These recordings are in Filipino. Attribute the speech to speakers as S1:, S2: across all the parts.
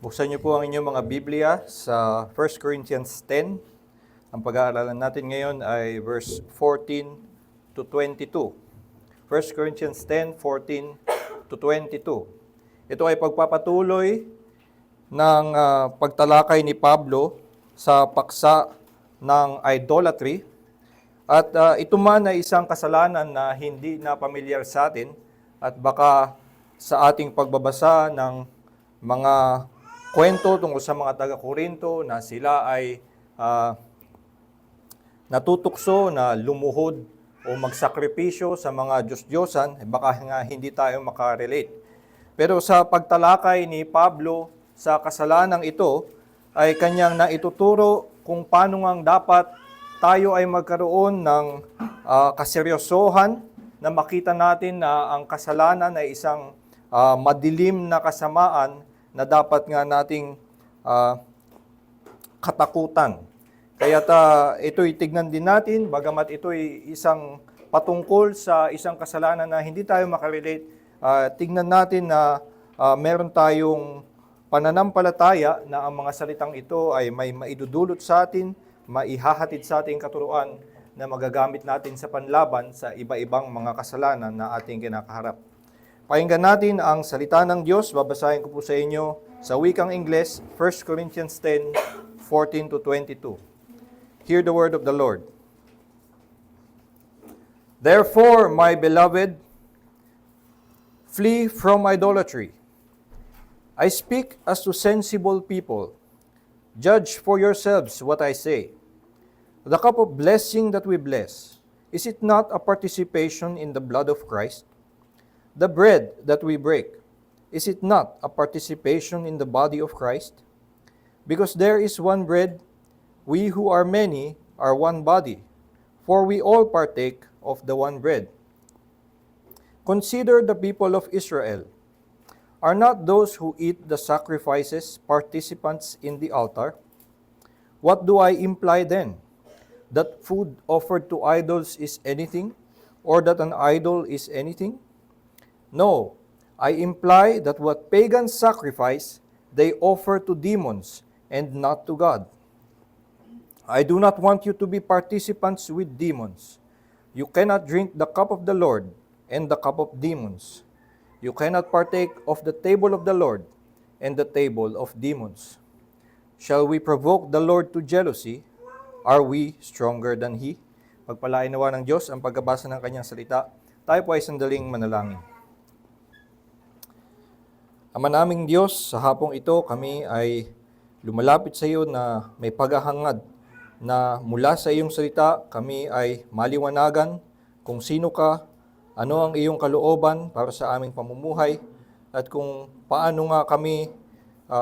S1: Buksan niyo po ang inyong mga Biblia sa 1 Corinthians 10. Ang pag-aaralan natin ngayon ay verse 14 to 22. 1 Corinthians 10, 14 to 22. Ito ay pagpapatuloy ng pagtalakay ni Pablo sa paksa ng idolatry. At ito man ay isang kasalanan na hindi na pamilyar sa atin at baka sa ating pagbabasa ng mga kwento tungkol sa mga taga-Korinto na sila ay natutukso na lumuhod o magsakripisyo sa mga Diyos-Diyosan, baka nga hindi tayo makarelate. Pero sa pagtalakay ni Pablo sa kasalanang ito, ay kanyang naituturo kung paano nga dapat tayo ay magkaroon ng kaseryosohan na makita natin na ang kasalanan ay isang madilim na kasamaan na dapat nga nating katakutan. Kaya ito'y tignan din natin, bagamat ito'y isang patungkol sa isang kasalanan na hindi tayo makarelate, tignan natin na meron tayong pananampalataya na ang mga salitang ito ay may maidudulot sa atin, maihahatid sa ating katuruan na magagamit natin sa panlaban sa iba-ibang mga kasalanan na ating kinakaharap. Pakinggan natin ang salita ng Diyos. Babasahin ko po sa inyo sa wikang Ingles, 1 Corinthians 10, 14 to 22. Hear the word of the Lord. Therefore, my beloved, flee from idolatry. I speak as to sensible people. Judge for yourselves what I say. The cup of blessing that we bless, is it not a participation in the blood of Christ? The bread that we break, is it not a participation in the body of Christ? Because there is one bread, we who are many are one body, for we all partake of the one bread. Consider the people of Israel. Are not those who eat the sacrifices participants in the altar? What do I imply then? That food offered to idols is anything, or that an idol is anything? No, I imply that what pagans sacrifice, they offer to demons and not to God. I do not want you to be participants with demons. You cannot drink the cup of the Lord and the cup of demons. You cannot partake of the table of the Lord and the table of demons. Shall we provoke the Lord to jealousy? Are we stronger than He? Pagpalain nawa ng Diyos ang pagbabasa ng Kanyang salita. Tayo po ay sandaling manalangin. Ama naming Diyos, sa hapong ito kami ay lumalapit sa iyo na may paghahangad na mula sa iyong salita kami ay maliwanagan kung sino ka, ano ang iyong kalooban para sa aming pamumuhay, at kung paano nga kami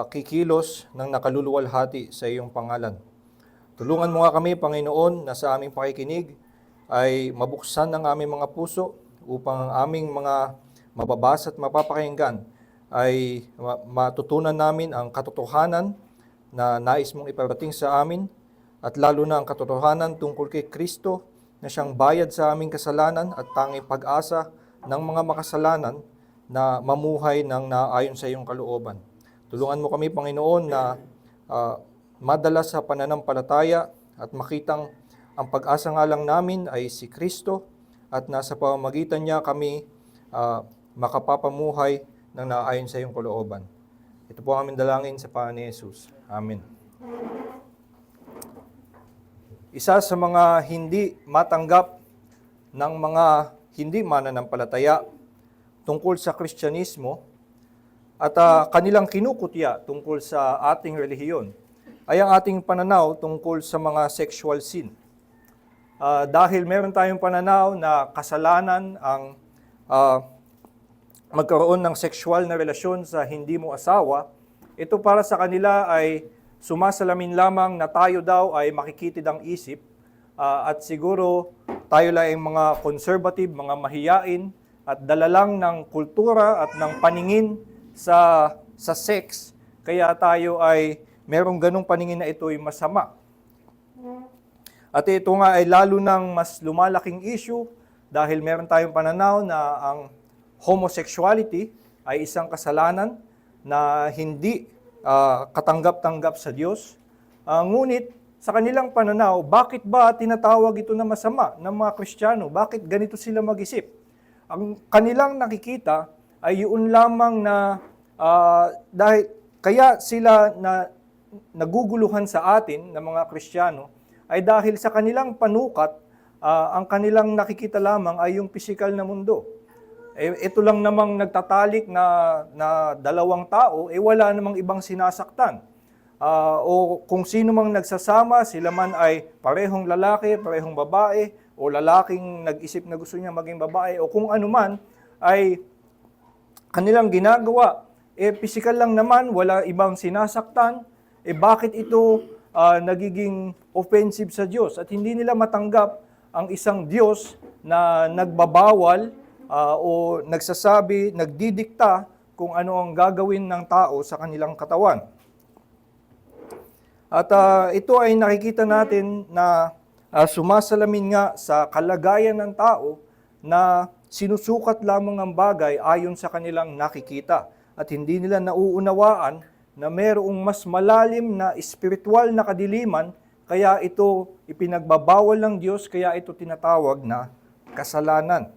S1: kikilos ng nakaluluwalhati sa iyong pangalan. Tulungan mo nga kami, Panginoon, na sa aming pakikinig ay mabuksan ang aming mga puso upang ang aming mga mababasa at mapapakinggan ay matutunan namin ang katotohanan na nais mong iparating sa amin, at lalo na ang katotohanan tungkol kay Kristo na siyang bayad sa aming kasalanan at tanging pag-asa ng mga makasalanan na mamuhay ng naayon sa iyong kalooban. Tulungan mo kami, Panginoon, na madala sa pananampalataya at makitang ang pag-asa nga lang namin ay si Kristo, at nasa pamamagitan niya kami makapapamuhay ng naayon sa iyong kalooban. Ito po ang aming dalangin sa pangalan ni Jesus. Amen. Isa sa mga hindi matanggap ng mga hindi mananampalataya tungkol sa Kristyanismo at kanilang kinukutya tungkol sa ating relihiyon ay ang ating pananaw tungkol sa mga sexual sin. Dahil meron tayong pananaw na kasalanan ang magkaroon ng sexual na relasyon sa hindi mo asawa, ito para sa kanila ay sumasalamin lamang na tayo daw ay makikitid ang isip at siguro tayo lang ay mga conservative, mga mahiyain at dala lang ng kultura at ng paningin sa sex, kaya tayo ay merong ganong paningin na ito'y masama. At ito nga ay lalo ng mas lumalaking issue dahil meron tayong pananaw na ang homosexuality ay isang kasalanan na hindi katanggap-tanggap sa Diyos. Ngunit sa kanilang pananaw, bakit ba tinatawag ito na masama ng mga Kristiyano? Bakit ganito sila mag-isip? Ang kanilang nakikita ay yun lamang na dahil kaya sila na naguguluhan sa atin ng mga Kristiyano ay dahil sa kanilang panukat, ang kanilang nakikita lamang ay yung pisikal na mundo. Ito lang namang nagtatalik na dalawang tao, wala namang ibang sinasaktan. O kung sino mang nagsasama, sila man ay parehong lalaki, parehong babae, o lalaking nag-isip na gusto niya maging babae, o kung ano man, ay kanilang ginagawa. Pisikal lang naman, wala ibang sinasaktan, bakit ito nagiging offensive sa Diyos? At hindi nila matanggap ang isang Diyos na nagbabawal o nagsasabi, nagdidikta kung ano ang gagawin ng tao sa kanilang katawan. At ito ay nakikita natin na sumasalamin nga sa kalagayan ng tao na sinusukat lamang ang bagay ayon sa kanilang nakikita. At hindi nila nauunawaan na mayroong mas malalim na espiritual na kadiliman, kaya ito ipinagbabawal ng Diyos, kaya ito tinatawag na kasalanan.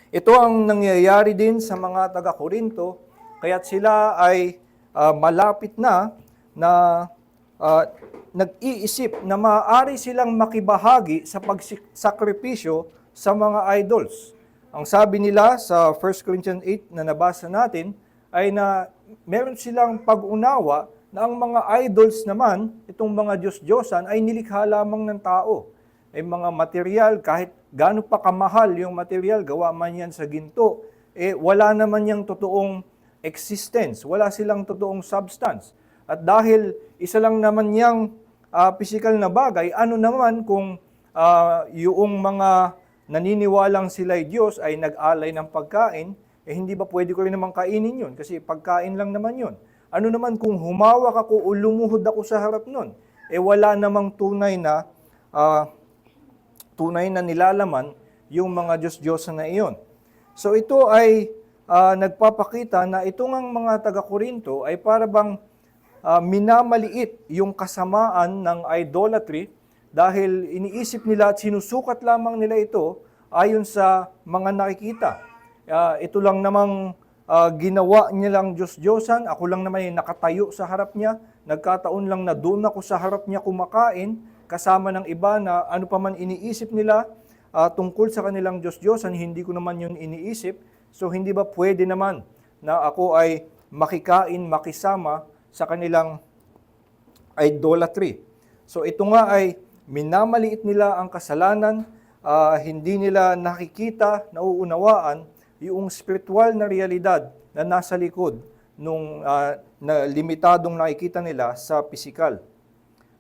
S1: Ito ang nangyayari din sa mga taga-Korinto, kaya't sila ay malapit na nag-iisip na maaari silang makibahagi sa pagsakripisyo sa mga idols. Ang sabi nila sa 1 Corinthians 8 na nabasa natin ay na meron silang pag-unawa na ang mga idols naman, itong mga Diyos-Diyosan, ay nilikha lamang ng tao. Mga material, kahit gaano pa kamahal yung material, gawa man yan sa ginto, wala naman yung totoong existence, wala silang totoong substance. At dahil isa lang naman yung physical na bagay, ano naman kung yung mga naniniwalang sila'y Diyos ay nag-alay ng pagkain, hindi ba pwede ko rin naman kainin yun? Kasi pagkain lang naman yun. Ano naman kung humawak ako o lumuhod ako sa harap nun? Wala namang tunay na nilalaman yung mga Diyos-Diyosan na iyon. So ito ay nagpapakita na itong ang mga taga-Korinto ay para bang minamaliit yung kasamaan ng idolatry dahil iniisip nila at sinusukat lamang nila ito ayon sa mga nakikita. Ito lang namang ginawa nilang Diyos-Diyosan, ako lang naman yung nakatayo sa harap niya, nagkataon lang na doon ako sa harap niya kumakain, kasama ng iba na ano pa man iniisip nila tungkol sa kanilang Diyos-Diyosan, hindi ko naman yun iniisip, so hindi ba pwede naman na ako ay makikain, makisama sa kanilang idolatry. So ito nga ay minamaliit nila ang kasalanan, hindi nila nakikita, nauunawaan yung spiritual na realidad na nasa likod nung na limitadong nakikita nila sa pisikal.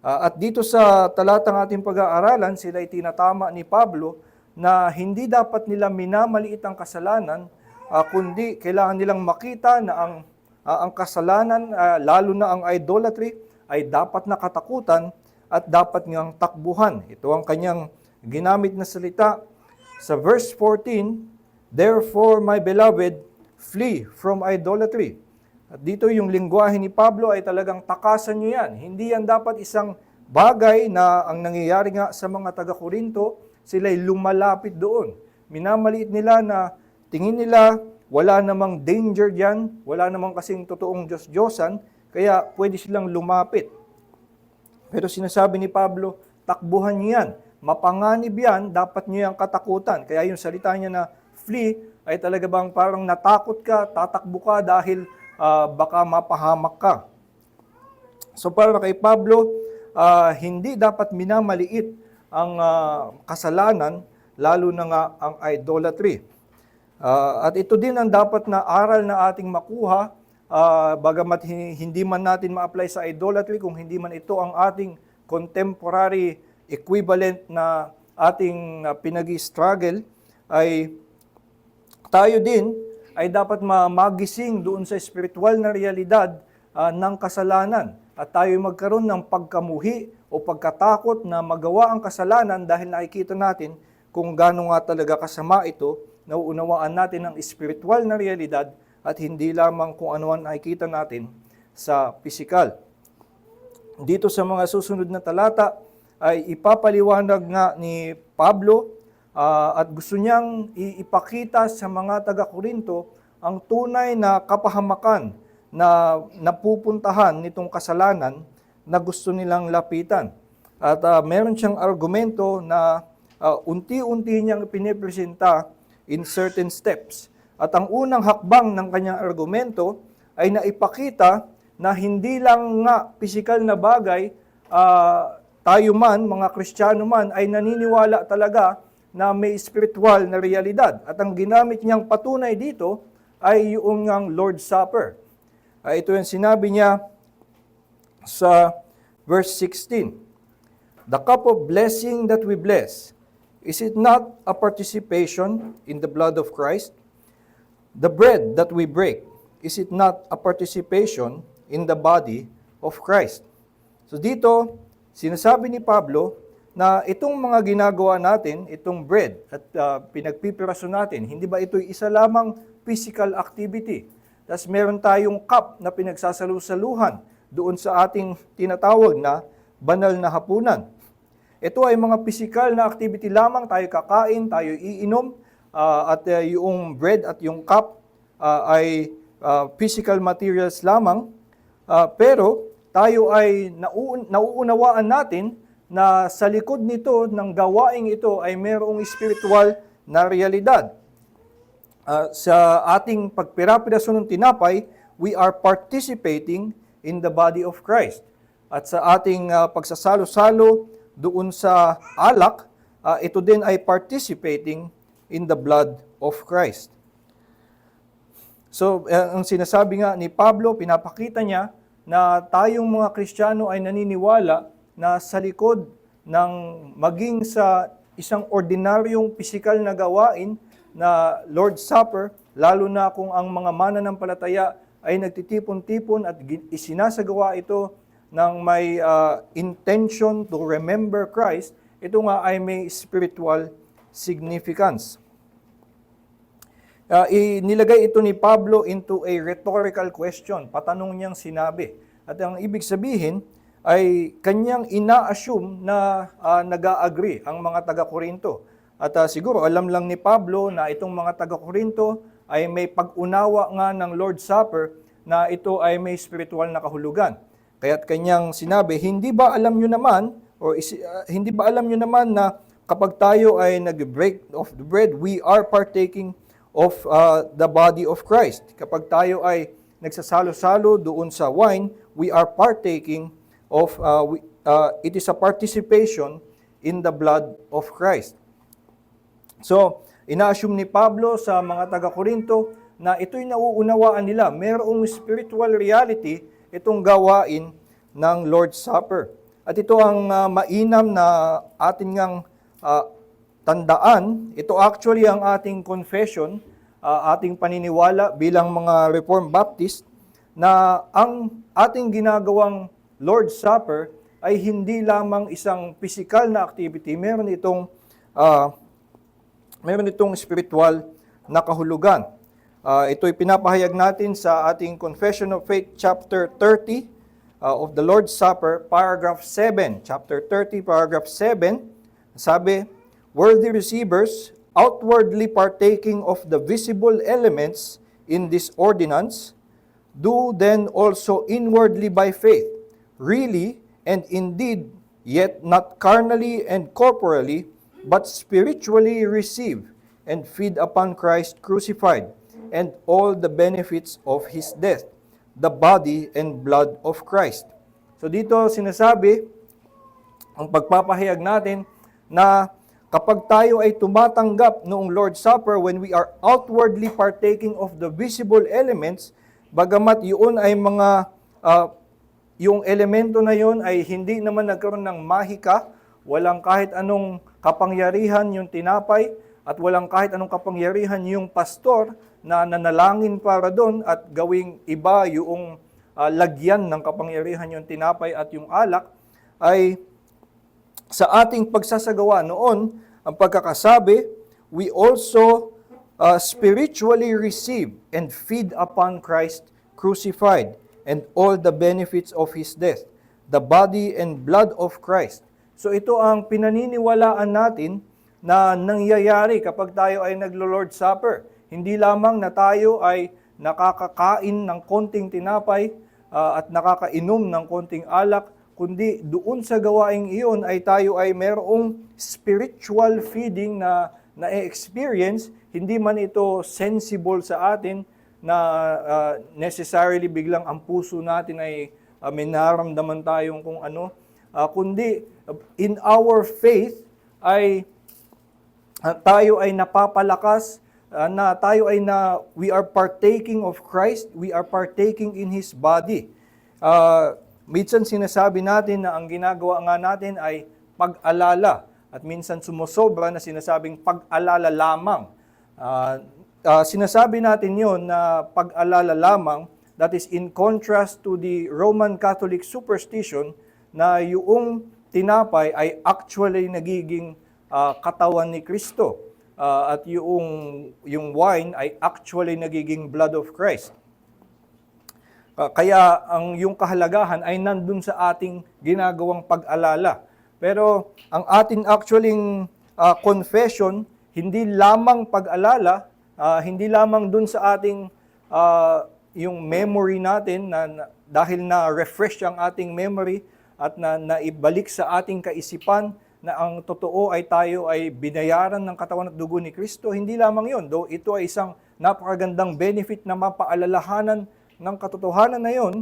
S1: At dito sa talatang ating pag-aaralan, sila itinatama ni Pablo na hindi dapat nila minamaliit ang kasalanan, kundi kailangan nilang makita na ang kasalanan, lalo na ang idolatry, ay dapat nakatakutan at dapat niyang takbuhan. Ito ang kanyang ginamit na salita sa verse 14, "Therefore, my beloved, flee from idolatry." At dito yung lingwahe ni Pablo ay talagang takasan nyo yan. Hindi yan dapat isang bagay na ang nangyayari nga sa mga taga-Korinto, sila'y lumalapit doon. Minamaliit nila na tingin nila wala namang danger diyan, wala namang kasing totoong Diyos-Diyosan, kaya pwede silang lumapit. Pero sinasabi ni Pablo, takbuhan niyo yan. Mapanganib yan, dapat niyo yung katakutan. Kaya yung salita niya na flee ay talaga bang parang natakot ka, tatakbo ka dahil baka mapahamak ka. So para kay Pablo, hindi dapat minamaliit ang kasalanan, lalo na nga ang idolatry. At ito din ang dapat na aral na ating makuha, bagamat hindi man natin ma-apply sa idolatry, kung hindi man ito ang ating contemporary equivalent na ating pinag-struggle, ay tayo din ay dapat magising doon sa spiritual na realidad ng kasalanan. At tayo magkaroon ng pagkamuhi o pagkatakot na magawa ang kasalanan dahil nakikita natin kung gaano nga talaga kasama ito, nauunawaan natin ang spiritual na realidad at hindi lamang kung ano ang nakikita natin sa pisikal. Dito sa mga susunod na talata ay ipapaliwanag nga ni Pablo at gusto niyang ipakita sa mga taga-Korinto ang tunay na kapahamakan na napupuntahan nitong kasalanan na gusto nilang lapitan. At meron siyang argumento na unti-unti niyang pinipresenta in certain steps. At ang unang hakbang ng kanyang argumento ay naipakita na hindi lang nga pisikal na bagay, tayo man, mga Kristiyano man, ay naniniwala talaga na may spiritual na realidad. At ang ginamit niyang patunay dito ay yung Lord's Supper. Ito yung sinabi niya sa verse 16. The cup of blessing that we bless, is it not a participation in the blood of Christ? The bread that we break, is it not a participation in the body of Christ? So dito, sinasabi ni Pablo na itong mga ginagawa natin, itong bread at pinagpipiraso natin, hindi ba ito isa lamang physical activity? Tapos meron tayong cup na pinagsasalu-saluhan doon sa ating tinatawag na banal na hapunan. Ito ay mga physical na activity lamang, tayo kakain, tayo iinom, at yung bread at yung cup ay physical materials lamang. Pero tayo ay nauunawaan natin na sa likod nito, ng gawaing ito, ay mayroong spiritual na realidad. Sa ating pagpirapiraso ng tinapay, we are participating in the body of Christ. At sa ating pagsasalo-salo doon sa alak, ito din ay participating in the blood of Christ. So, ang sinasabi nga ni Pablo, pinapakita niya na tayong mga Kristiyano ay naniniwala na sa likod ng maging sa isang ordinaryong pisikal na gawain na Lord's Supper, lalo na kung ang mga mananampalataya ay nagtitipon-tipon at isinasagawa ito ng may intention to remember Christ, ito nga ay may spiritual significance. Inilagay ito ni Pablo into a rhetorical question. Patanong niyang sinabi. At ang ibig sabihin ay kanyang ina-assume na nag-a-agree ang mga taga-Korinto. At siguro alam lang ni Pablo na itong mga taga-Korinto ay may pag-unawa nga ng Lord's Supper na ito ay may spiritual na kahulugan. Kaya't kanyang sinabi, hindi ba alam nyo naman na kapag tayo ay nag-break of the bread, we are partaking of the body of Christ. Kapag tayo ay nagsasalo-salo doon sa wine, we are partaking of, it is a participation in the blood of Christ. So, ina-assume ni Pablo sa mga taga-Korinto na ito'y nauunawaan nila. Mayroong spiritual reality itong gawain ng Lord's Supper. At ito ang mainam na ating ngang tandaan. Ito actually ang ating confession, ating paniniwala bilang mga Reformed Baptist, na ang ating ginagawang Lord's Supper ay hindi lamang isang physical na activity, meron itong spiritual na kahulugan. Ito'y pinapahayag natin sa ating Confession of Faith, chapter 30 of the Lord's Supper, paragraph 7. Chapter 30, paragraph 7, sabi, "Worthy receivers, outwardly partaking of the visible elements in this ordinance, do then also inwardly by faith, really and indeed, yet not carnally and corporally, but spiritually receive and feed upon Christ crucified, and all the benefits of His death, the body and blood of Christ." So dito sinasabi, ang pagpapahayag natin na kapag tayo ay tumatanggap noong Lord's Supper, when we are outwardly partaking of the visible elements, bagamat yun ay mga, yung elemento na yun ay hindi naman nagkaroon ng mahika, walang kahit anong kapangyarihan yung tinapay, at walang kahit anong kapangyarihan yung pastor na nanalangin para doon at gawing iba yung lagyan ng kapangyarihan yung tinapay at yung alak, ay sa ating pagsasagawa noon, ang pagkakasabi, we also spiritually receive and feed upon Christ crucified and all the benefits of His death, the body and blood of Christ. So ito ang pinaniniwalaan natin na nangyayari kapag tayo ay naglo-Lord Supper. Hindi lamang na tayo ay nakakakain ng konting tinapay at nakakainom ng konting alak, kundi doon sa gawaing iyon ay tayo ay mayroong spiritual feeding na na-experience, hindi man ito sensible sa atin na necessarily biglang ang puso natin ay may naramdaman tayong kung ano, kundi in our faith ay tayo ay napapalakas, na tayo ay we are partaking of Christ, we are partaking in His body. Minsan sinasabi natin na ang ginagawa nga natin ay pag-alala, at minsan sumusobra na sinasabing pag-alala lamang. Sinasabi natin yon na pag-alala lamang, that is in contrast to the Roman Catholic superstition na yung tinapay ay actually nagiging katawan ni Kristo at yung wine ay actually nagiging blood of Christ. Kaya yung kahalagahan ay nandun sa ating ginagawang pag-alala. Pero ang ating actually confession, hindi lamang pag-alala, hindi lamang dun sa ating yung memory natin na dahil na-refresh ang ating memory at naibalik sa ating kaisipan na ang totoo ay tayo ay binayaran ng katawan at dugo ni Kristo. Hindi lamang yun, though ito ay isang napakagandang benefit na mapaalalahanan ng katotohanan na yun,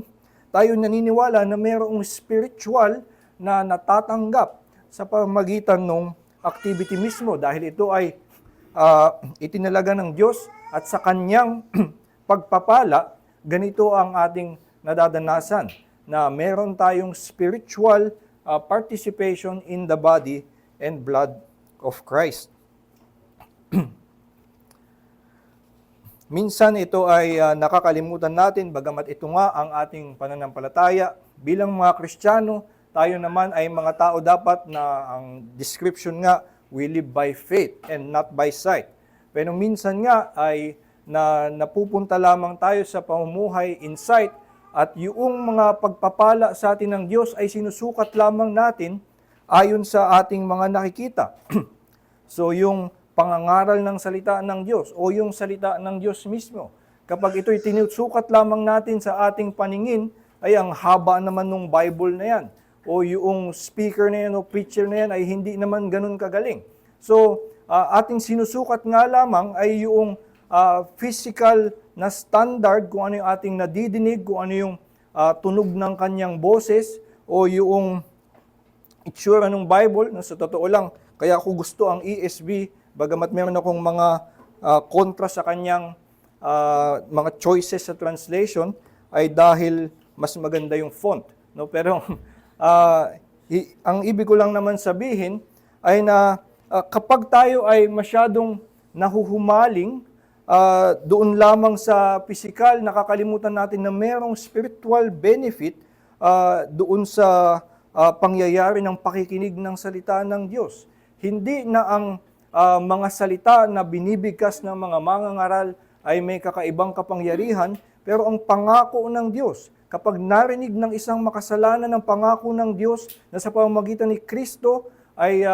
S1: tayo naniniwala na mayroong spiritual na natatanggap sa pamamagitan ng activity mismo dahil ito ay itinalaga ng Diyos at sa Kanyang pagpapala, ganito ang ating nadadanasan na meron tayong spiritual participation in the body and blood of Christ. Minsan ito ay nakakalimutan natin, bagamat ito nga ang ating pananampalataya. Bilang mga Kristiyano, tayo naman ay mga tao dapat na ang description nga, we live by faith and not by sight. Pero minsan nga ay napupunta lamang tayo sa pamumuhay in sight at yung mga pagpapala sa atin ng Diyos ay sinusukat lamang natin ayon sa ating mga nakikita. So yung pangangaral ng salita ng Diyos o yung salita ng Diyos mismo, kapag ito'y tinusukat lamang natin sa ating paningin, ay ang haba naman ng Bible na yan. O yung speaker na yan o preacher na yan ay hindi naman ganun kagaling. So, ating sinusukat nga lamang ay yung physical na standard, kung ano yung ating nadidinig, kung ano yung tunog ng kanyang boses, o yung itsura ng Bible, na sa totoo lang, kaya ako gusto ang ESV, bagamat meron akong mga kontra sa kanyang mga choices sa translation, ay dahil mas maganda yung font. No? Pero ang ibig ko lang naman sabihin ay na kapag tayo ay masyadong nahuhumaling doon lamang sa physical, nakakalimutan natin na mayroong spiritual benefit doon sa pangyayari ng pakikinig ng salita ng Diyos. Hindi na ang mga salita na binibigkas ng mga mangangaral ay may kakaibang kapangyarihan, pero ang pangako ng Diyos, kapag narinig ng isang makasalanan ng pangako ng Diyos na sa pamamagitan ni Kristo, ay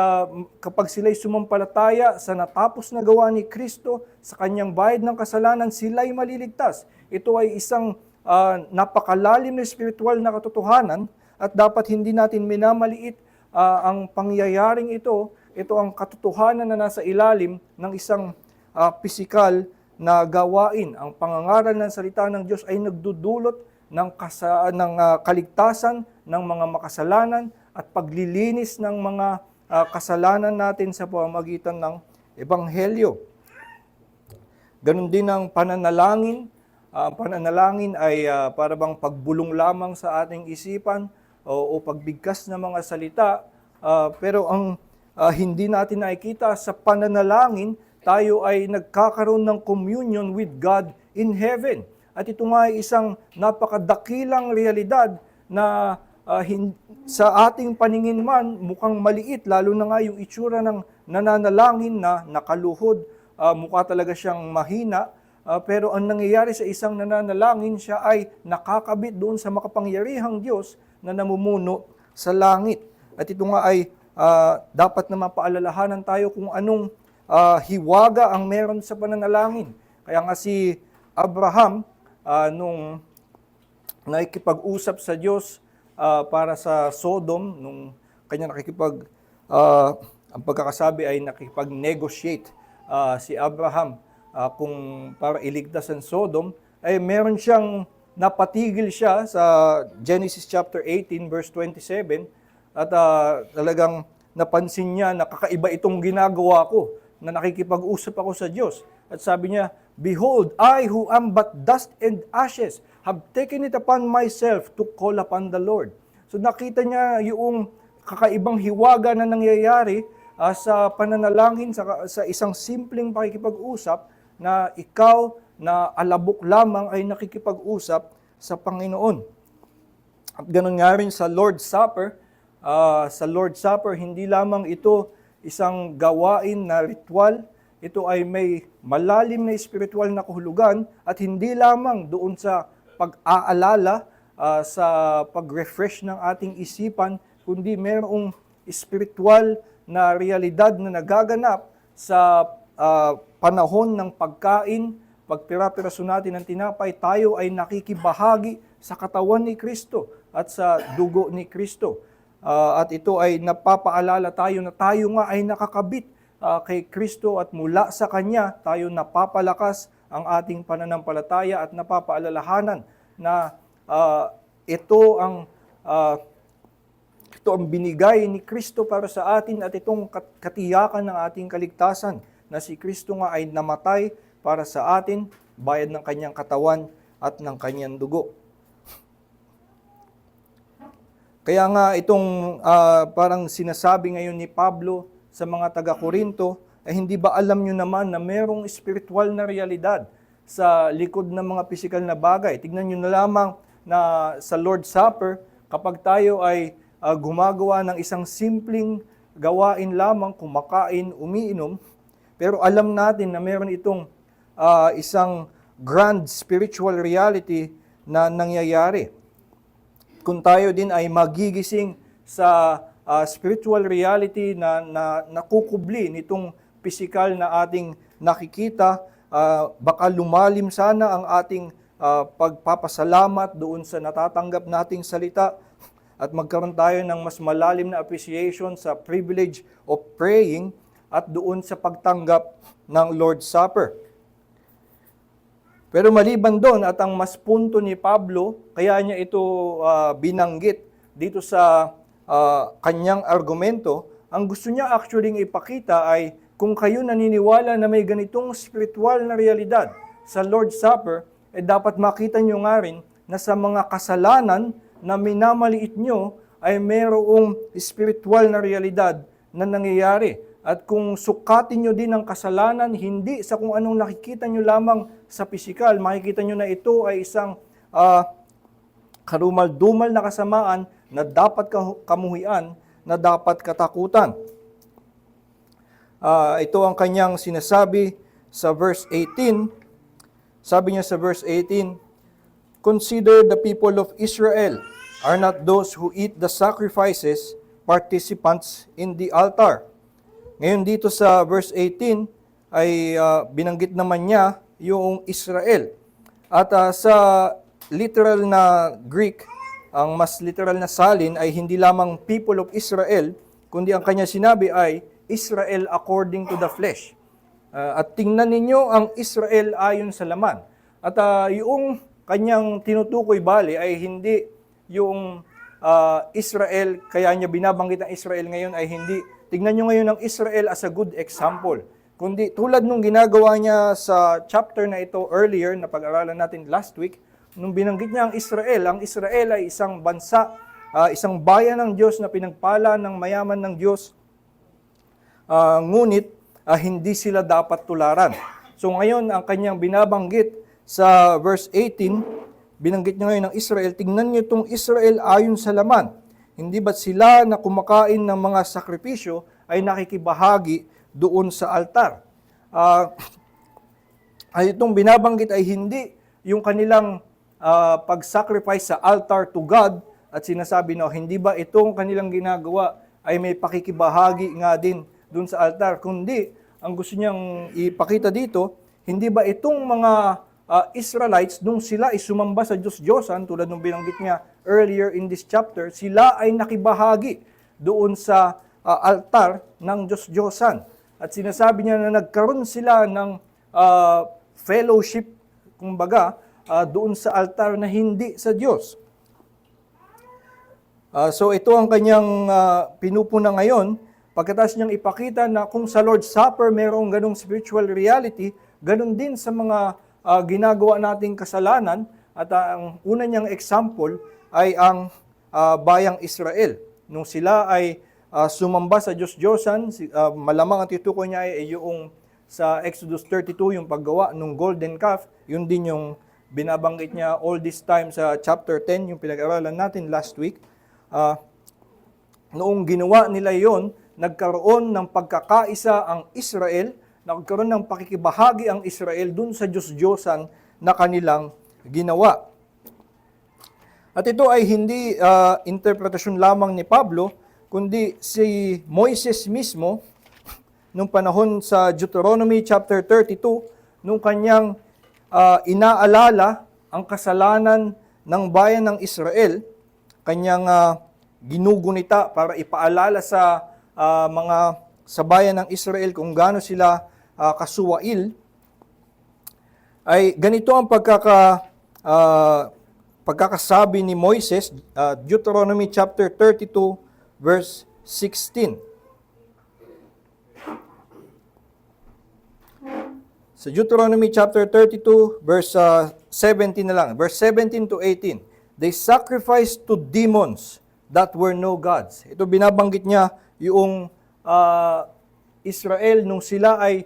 S1: kapag sila'y sumampalataya sa natapos na gawa ni Kristo sa kanyang bayad ng kasalanan, sila'y maliligtas. Ito ay isang napakalalim na spiritual na katotohanan at dapat hindi natin minamaliit ang pangyayaring ito. Ito ang katotohanan na nasa ilalim ng isang pisikal na gawain. Ang pangangaral ng salita ng Diyos ay nagdudulot ng kaligtasan ng mga makasalanan at paglilinis ng mga kasalanan natin sa pamamagitan ng Ebanghelyo. Ganon din ang pananalangin. Ang pananalangin ay para bang pagbulong lamang sa ating isipan o pagbigkas ng mga salita. Pero ang hindi natin nakikita sa pananalangin, tayo ay nagkakaroon ng communion with God in heaven. At ito nga ay isang napakadakilang realidad na sa ating paningin man mukhang maliit, lalo na nga yung itsura ng nananalangin na nakaluhod mukha talaga siyang mahina, pero ang nangyayari sa isang nananalangin, siya ay nakakabit doon sa makapangyarihang Diyos na namumuno sa langit. At ito nga ay dapat na mapaalalahanan tayo kung anong hiwaga ang meron sa pananalangin. Kaya nga si Abraham, nung nakikipag-usap sa Diyos para sa Sodom, nung kanya ang pagkakasabi ay nakikipag-negotiate si Abraham kung para iligtas ang Sodom, ay meron siyang napatigil siya sa Genesis chapter 18 verse 27 at talagang napansin niya na kakaiba itong ginagawa ko, na nakikipag-usap ako sa Diyos. At sabi niya, "Behold, I who am but dust and ashes have taken it upon myself to call upon the Lord." So nakita niya yung kakaibang hiwaga na nangyayari sa pananalangin, sa isang simpleng pakikipag-usap, na ikaw na alabok lamang ay nakikipag-usap sa Panginoon. At ganun nga rin sa Lord's Supper. Sa Lord's Supper, hindi lamang ito isang gawain na ritual, ito ay may malalim na espiritual na kahulugan, at hindi lamang doon sa pag-aalala, sa pag-refresh ng ating isipan, kundi mayroong espiritual na realidad na nagaganap sa panahon ng pagkain. Pag pira-piraso natin ng tinapay, tayo ay nakikibahagi sa katawan ni Kristo at sa dugo ni Kristo. At ito ay napapaalala tayo na tayo nga ay nakakabit kay Kristo, at mula sa Kanya tayo napapalakas ang ating pananampalataya, at napapaalalahanan na ito ang binigay ni Kristo para sa atin, at itong katiyakan ng ating kaligtasan, na si Kristo nga ay namatay para sa atin, bayad ng Kanyang katawan at ng Kanyang dugo. Kaya nga itong parang sinasabi ngayon ni Pablo sa mga taga-Korinto, ay hindi ba alam nyo naman na merong spiritual na realidad sa likod ng mga pisikal na bagay? Tignan nyo na lamang na sa Lord's Supper, kapag tayo ay gumagawa ng isang simpleng gawain lamang, kumakain, umiinom, pero alam natin na meron itong isang grand spiritual reality na nangyayari. Kung tayo din ay magigising sa spiritual reality na nakukubli nitong pisikal na ating nakikita, baka lumalim sana ang ating pagpapasalamat doon sa natatanggap nating salita, at magkaroon tayo ng mas malalim na appreciation sa privilege of praying at doon sa pagtanggap ng Lord's Supper. Pero maliban doon, at ang mas punto ni Pablo, kaya niya ito binanggit dito sa kanyang argumento, ang gusto niya actually ipakita ay kung kayo naniniwala na may ganitong spiritual na realidad sa Lord's Supper, dapat makita nyo nga rin na sa mga kasalanan na minamaliit nyo ay mayroong spiritual na realidad na nangyayari. At kung sukatin nyo din ang kasalanan, hindi sa kung anong nakikita nyo lamang sa pisikal, makikita nyo na ito ay isang karumal-dumal na kasamaan na dapat kamuhian, na dapat katakutan. Ito ang kanyang sinasabi sa verse 18. Sabi niya sa verse 18, "Consider the people of Israel are not those who eat the sacrifices, participants in the altar." Ngayon dito sa verse 18 ay binanggit naman niya yung Israel. At sa literal na Greek, ang mas literal na salin ay hindi lamang people of Israel, kundi ang kanya sinabi ay Israel according to the flesh. At tingnan ninyo ang Israel ayon sa laman. At yung kanyang tinutukoy bali ay hindi yung Israel, kaya niya binabanggit ang Israel ngayon ay hindi. Tignan nyo ngayon ang Israel as a good example. Kundi tulad nung ginagawa niya sa chapter na ito earlier, na pag-aralan natin last week, nung binanggit niya ang Israel ay isang bansa, isang bayan ng Diyos na pinagpala ng mayaman ng Diyos, ngunit hindi sila dapat tularan. So ngayon, ang kanyang binabanggit sa verse 18, binanggit niya ngayon ng Israel, tingnan niyo itong Israel ayon sa laman. Hindi ba't sila na kumakain ng mga sakripisyo ay nakikibahagi doon sa altar? ah, ay itong binabanggit ay hindi yung kanilang pag-sacrifice sa altar to God at sinasabi na hindi ba itong kanilang ginagawa ay may pakikibahagi nga din dun sa altar, kundi ang gusto niyang ipakita dito, hindi ba itong mga Israelites, nung sila ay sumamba sa Diyos-Diyosan, tulad nung binanggit niya earlier in this chapter, sila ay nakibahagi doon sa altar ng Diyos-Diyosan. At sinasabi niya na nagkaroon sila ng fellowship, kumbaga, doon sa altar na hindi sa Diyos. So ito ang kanyang pinupuna ngayon, pagkatapos niyang ipakita na kung sa Lord's Supper mayroong ganong spiritual reality, ganon din sa mga ginagawa nating kasalanan, at ang una niyang example ay ang bayang Israel. Nung sila ay sumamba sa Diyos-Diyosan, malamang ang titukoy niya ay yung sa Exodus 32, yung paggawa ng golden calf, yun din yung binabanggit niya all this time sa chapter 10, yung pinag-aralan natin last week. Noong ginawa nila yon, nagkaroon ng pagkakaisa ang Israel, nagkaroon ng pakikibahagi ang Israel dun sa Diyos-Diyosan na kanilang ginawa. At ito ay hindi interpretasyon lamang ni Pablo, kundi si Moises mismo, nung panahon sa Deuteronomy chapter 32, nung kanyang inaalala ang kasalanan ng bayan ng Israel, kanyang ginugunita para ipaalala sa sa bayan ng Israel kung gaano sila kasuwail, ay ganito ang pagkakasabi ni Moises, Deuteronomy chapter 32 verse 16. Sa Deuteronomy chapter 32 verse 17 na lang, verse 17 to 18. They sacrificed to demons that were no gods. Ito binabanggit niya yung Israel nung sila ay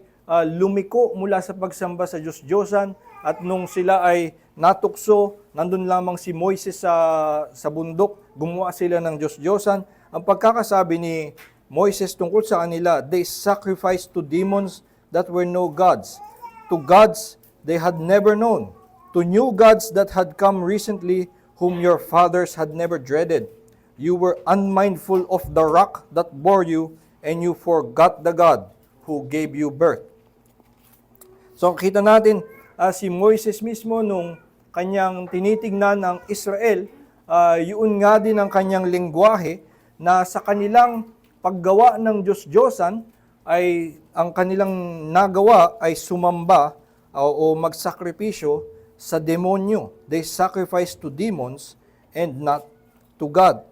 S1: lumiko mula sa pagsamba sa Diyos-Diyosan, at nung sila ay natukso, nandun lamang si Moises sa bundok, gumawa sila ng Diyos-Diyosan. Ang pagkakasabi ni Moises tungkol sa kanila, they sacrificed to demons that were no gods, to gods they had never known, to new gods that had come recently, whom your fathers had never dreaded. You were unmindful of the rock that bore you, and you forgot the God who gave you birth. So kita natin, si Moises mismo nung kanyang tinitignan ng Israel, yun nga din ang kanyang lengguwahe, na sa kanilang paggawa ng Diyos-Diyosan, ay ang kanilang nagawa ay sumamba o magsakripisyo sa demonyo. They sacrifice to demons and not to God.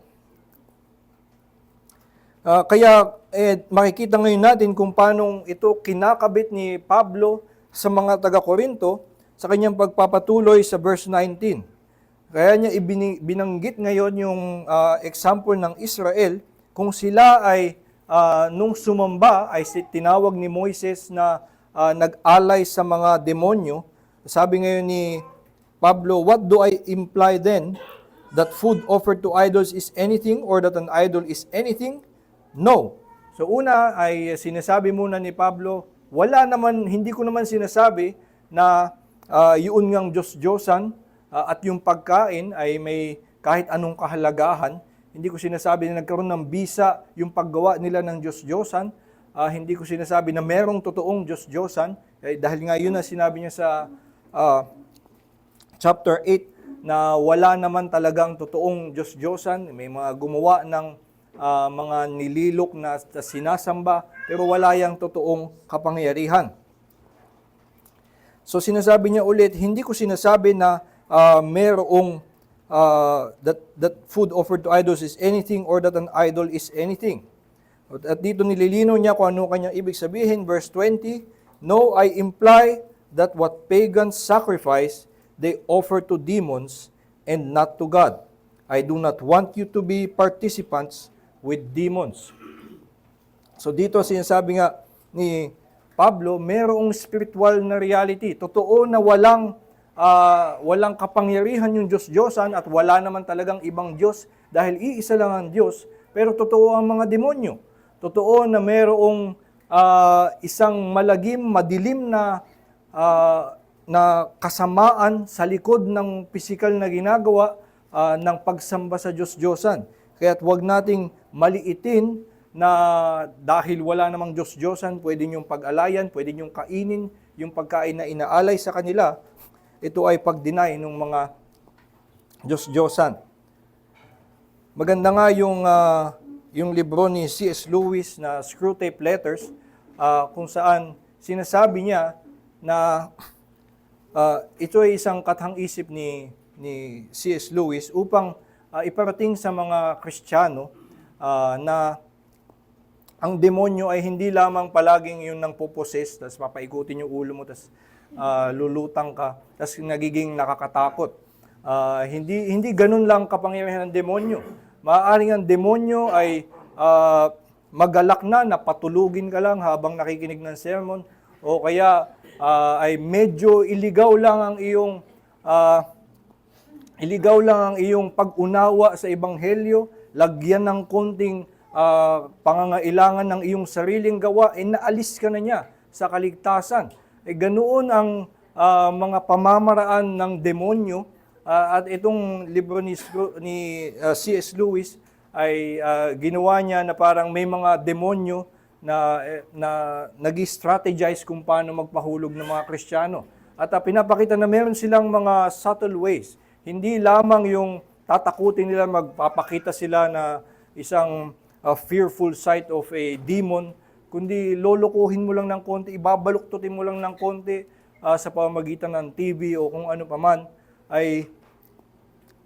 S1: Kaya makikita ngayon natin kung paano ito kinakabit ni Pablo sa mga taga-Korinto sa kanyang pagpapatuloy sa verse 19. Kaya niya binanggit ngayon yung example ng Israel, kung sila ay nung sumamba ay tinawag ni Moises na nag-alay sa mga demonyo. Sabi ngayon ni Pablo, what do I imply then? That food offered to idols is anything, or that an idol is anything? No. So una ay sinasabi muna ni Pablo, hindi ko naman sinasabi na yun ngang Diyos-Diyosan at yung pagkain ay may kahit anong kahalagahan. Hindi ko sinasabi na nagkaroon ng bisa yung paggawa nila ng Diyos-Diyosan. Hindi ko sinasabi na merong totoong Diyos-Diyosan. Dahil nga yun na sinabi niya sa chapter 8 na wala naman talagang totoong Diyos-Diyosan. May mga gumawa ng mga nililok na sinasamba, pero wala yang totoong kapangyarihan. So sinasabi niya ulit, hindi ko sinasabi na merong that food offered to idols is anything, or that an idol is anything. At dito nililinaw niya kung ano kanyang ibig sabihin. Verse 20, no, I imply that what pagans sacrifice, they offer to demons and not to God. I do not want you to be participants with demons. So dito sinasabi nga ni Pablo, merong spiritual na reality. Totoo na walang kapangyarihan yung Diyos-Diyosan, at wala naman talagang ibang Diyos dahil iisa lang ang Diyos. Pero totoo ang mga demonyo. Totoo na merong isang malagim, madilim na kasamaan sa likod ng pisikal na ginagawa ng pagsamba sa Diyos-Diyosan. Kaya't huwag nating maliitin na dahil wala namang Diyos-Diyosan, pwede niyong pag-alayan, pwede niyong kainin yung pagkain na inaalay sa kanila. Ito ay pag-deny ng mga Diyos-Diyosan. Maganda nga yung libro ni C.S. Lewis na Screwtape Letters, kung saan sinasabi niya na ito ay isang kathang-isip ni C.S. Lewis upang iparating sa mga Kristiyano na ang demonyo ay hindi lamang palaging yung nang puposes, tapos papaikutin yung ulo mo, tapos lulutang ka, tapos nagiging nakakatakot. Hindi ganun lang kapangyarihan ng demonyo. Maaaring ang demonyo ay magalak na patulugin ka lang habang nakikinig ng sermon, o kaya ay medyo iligaw lang ang iyong pag-unawa sa ebanghelyo, lagyan ng konting pangangailangan ng iyong sariling gawa, naalis ka na niya sa kaligtasan. Ganoon ang mga pamamaraan ng demonyo, at itong libro ni C.S. Lewis ay ginawa niya na parang may mga demonyo na nag-strategize kung paano magpahulog ng mga Kristiyano. At pinapakita na meron silang mga subtle ways. Hindi lamang yung tatakutin nila, magpapakita sila na isang fearful sight of a demon, kundi lolokohin mo lang ng konti, ibabaluktutin mo lang ng konti sa pamamagitan ng TV o kung ano paman, ay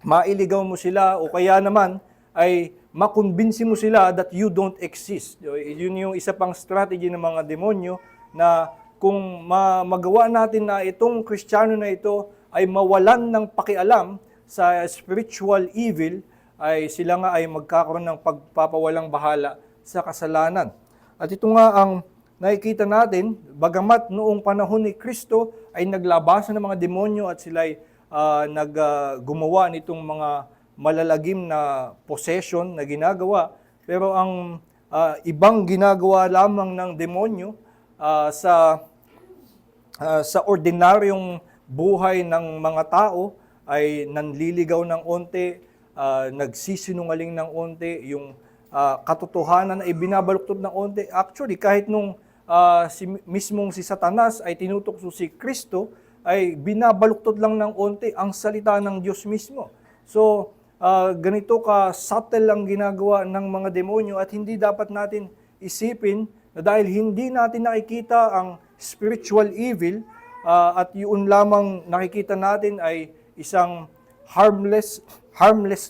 S1: mailigaw mo sila, o kaya naman ay makumbinsi mo sila that you don't exist. Yun yung isa pang strategy ng mga demonyo, na kung magawa natin na itong Kristiyano na ito ay mawalan ng pakialam sa spiritual evil, ay sila nga ay magkakaroon ng pagpapawalang bahala sa kasalanan. At ito nga ang nakikita natin, bagamat noong panahon ni Kristo ay naglabasan ng mga demonyo at sila ay gumawa nitong mga malalagim na possession na ginagawa, pero ang ibang ginagawa lamang ng demonyo sa ordinaryong buhay ng mga tao ay nanliligaw ng onte, nagsisinungaling ng onte, yung katotohanan ay binabaluktot ng onte. Actually, kahit nung mismong si Satanas ay tinutokso si Kristo, ay binabaluktot lang ng onte ang salita ng Diyos mismo. So, ganito ka subtle ang ginagawa ng mga demonyo, at hindi dapat natin isipin na dahil hindi natin nakikita ang spiritual evil, at yun lamang nakikita natin ay isang harmless